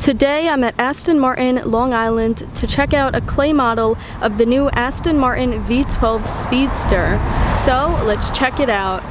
Today I'm at Aston Martin, Long Island to check out a clay model of the new Aston Martin V12 Speedster. So let's check it out.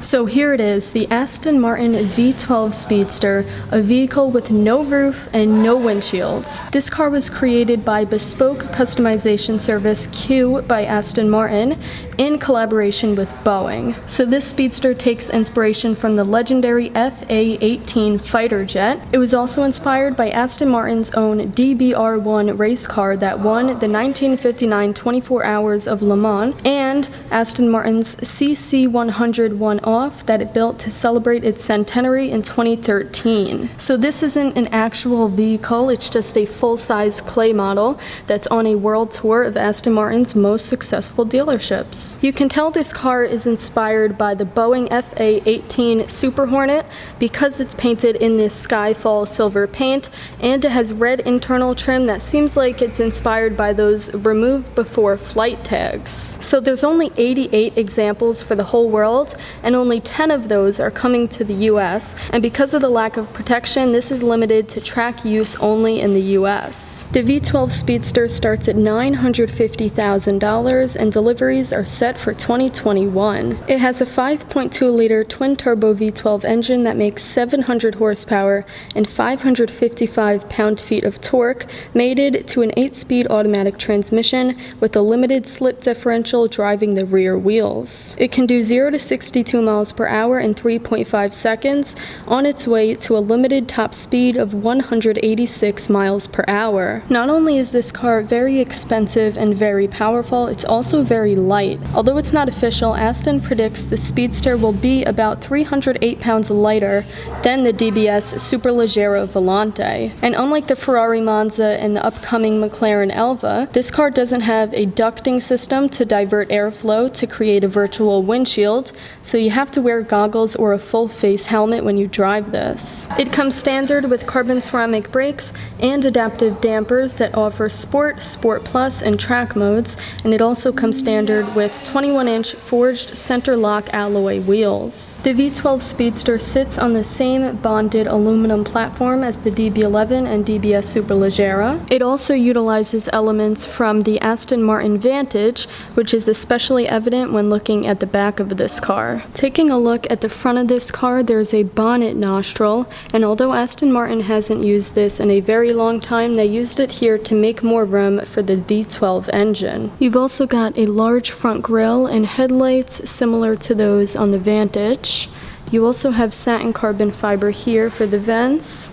So here it is, the Aston Martin V12 Speedster, a vehicle with no roof and no windshields. This car was created by bespoke customization service Q by Aston Martin in collaboration with Boeing. So this Speedster takes inspiration from the legendary FA-18 fighter jet. It was also inspired by Aston Martin's own DBR1 race car that won the 1959 24 Hours of Le Mans, and Aston Martin's CC100 one-off that it built to celebrate its centenary in 2013. So this isn't an actual vehicle, it's just a full-size clay model that's on a world tour of Aston Martin's most successful dealerships. You can tell this car is inspired by the Boeing FA-18 Super Hornet because it's painted in this Skyfall silver paint, and it has red internal trim that seems like it's inspired by those remove before flight tags. So there's only 88 examples for the whole world, and only 10 of those are coming to the US, and because of the lack of protection, this is limited to track use only in the US. The V12 Speedster starts at $950,000 and deliveries are set for 2021. It has a 5.2-liter twin-turbo V12 engine that makes 700 horsepower and 555 pound-feet of torque, mated to an 8-speed automatic transmission with a limited slip differential driving the rear wheels. It can do 0 to 62 miles per hour in 3.5 seconds on its way to a limited top speed of 186 miles per hour. Not only is this car very expensive and very powerful, it's also very light. Although it's not official, Aston predicts the Speedster will be about 308 pounds lighter than the DBS Superleggera Volante. And unlike the Ferrari Monza and the upcoming McLaren Elva, this car doesn't have a ducting system to divert airflow to create a virtual windshield, so you have to wear goggles or a full face helmet when you drive this. It comes standard with carbon ceramic brakes and adaptive dampers that offer Sport, Sport Plus, and Track modes, and it also comes standard with 21-inch forged center lock alloy wheels. The V12 Speedster sits on the same bonded aluminum platform as the DB11 and DBS Superleggera. It also utilizes elements from the Aston Martin Vantage, which is especially evident when looking at the back of this car. Taking a look at the front of this car, there's a bonnet nostril, and although Aston Martin hasn't used this in a very long time, they used it here to make more room for the V12 engine. You've also got a large front grille and headlights similar to those on the Vantage. You also have satin carbon fiber here for the vents,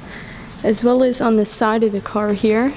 as well as on the side of the car here.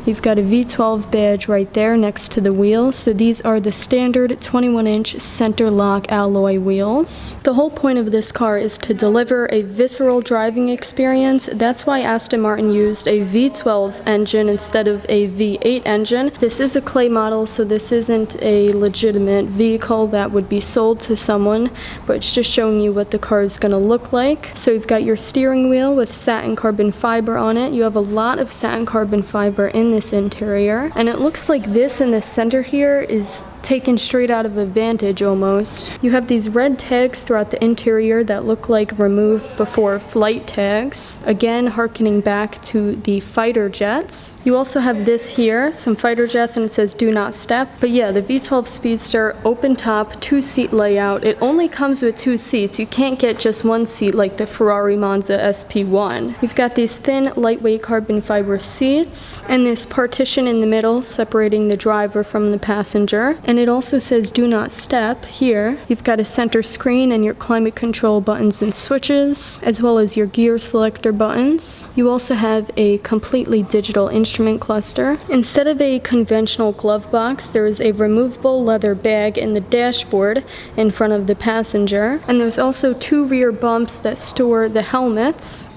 You've got a V12 badge right there next to the wheels, so these are the standard 21-inch center lock alloy wheels. The whole point of this car is to deliver a visceral driving experience. That's why Aston Martin used a V12 engine instead of a V8 engine. This is a clay model, so this isn't a legitimate vehicle that would be sold to someone, but it's just showing you what the car is going to look like. So you've got your steering wheel with satin carbon fiber on it. You have a lot of satin carbon fiber in this interior, and it looks like this in the center here is taken straight out of a Vantage almost. You have these red tags throughout the interior that look like remove before flight tags, again harkening back to the fighter jets. You also have this here, some fighter jets, and it says do not step. But yeah, the V12 Speedster, open top, 2-seat layout. It only comes with 2 seats. You can't get just 1 seat like the Ferrari Monza SP1. You've got these thin, lightweight carbon fiber seats, and this partition in the middle separating the driver from the passenger. And it also says do not step here. You've got a center screen and your climate control buttons and switches, as well as your gear selector buttons. You also have a completely digital instrument cluster. Instead of a conventional glove box, there is a removable leather bag in the dashboard in front of the passenger. And there's also 2 rear bumps that store the helmets.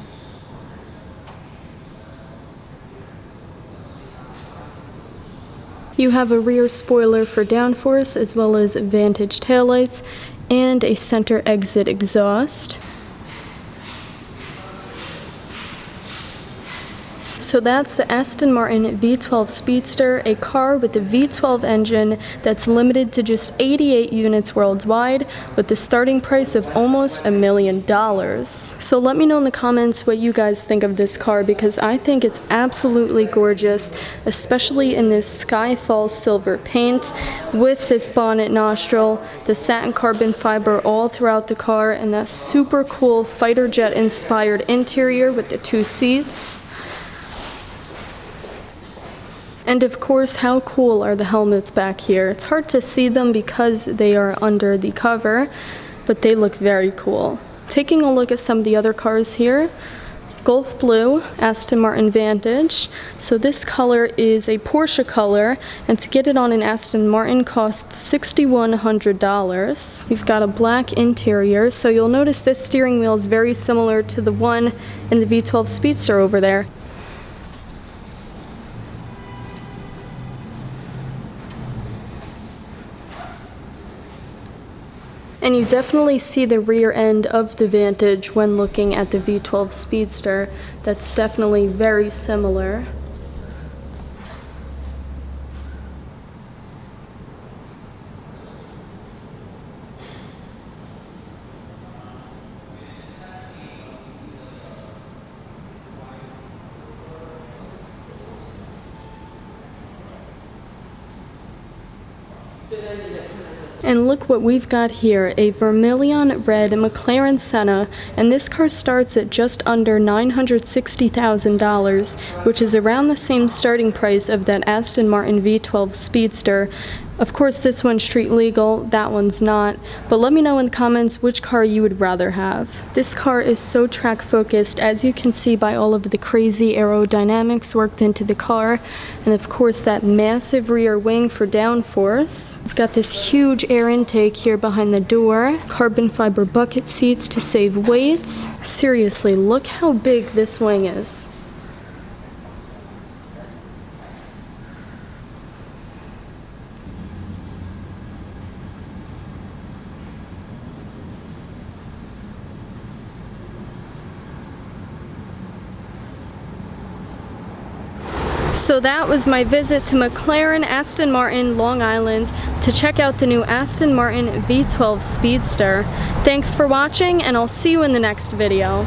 You have a rear spoiler for downforce, as well as Vantage taillights and a center exit exhaust. So that's the Aston Martin V12 Speedster, a car with the V12 engine that's limited to just 88 units worldwide with the starting price of almost $1 million. So let me know in the comments what you guys think of this car, because I think it's absolutely gorgeous, especially in this Skyfall silver paint with this bonnet nostril, the satin carbon fiber all throughout the car, and that super cool fighter jet inspired interior with the 2 seats. And of course, how cool are the helmets back here? It's hard to see them because they are under the cover, but they look very cool. Taking a look at some of the other cars here. Gulf Blue, Aston Martin Vantage. So this color is a Porsche color, and to get it on an Aston Martin costs $6,100. We've got a black interior, so you'll notice this steering wheel is very similar to the one in the V12 Speedster over there. And you definitely see the rear end of the Vantage when looking at the V12 Speedster. That's definitely very similar. And look what we've got here, a vermilion red McLaren Senna, and this car starts at just under $960,000, which is around the same starting price of that Aston Martin V12 Speedster. Of course, this one's street legal, that one's not, but let me know in the comments which car you would rather have. This car is so track focused, as you can see by all of the crazy aerodynamics worked into the car, and of course that massive rear wing for downforce. We've got this huge air intake here behind the door, carbon fiber bucket seats to save weight. Seriously, look how big this wing is. So that was my visit to McLaren Aston Martin, Long Island, to check out the new Aston Martin V12 Speedster. Thanks for watching, and I'll see you in the next video.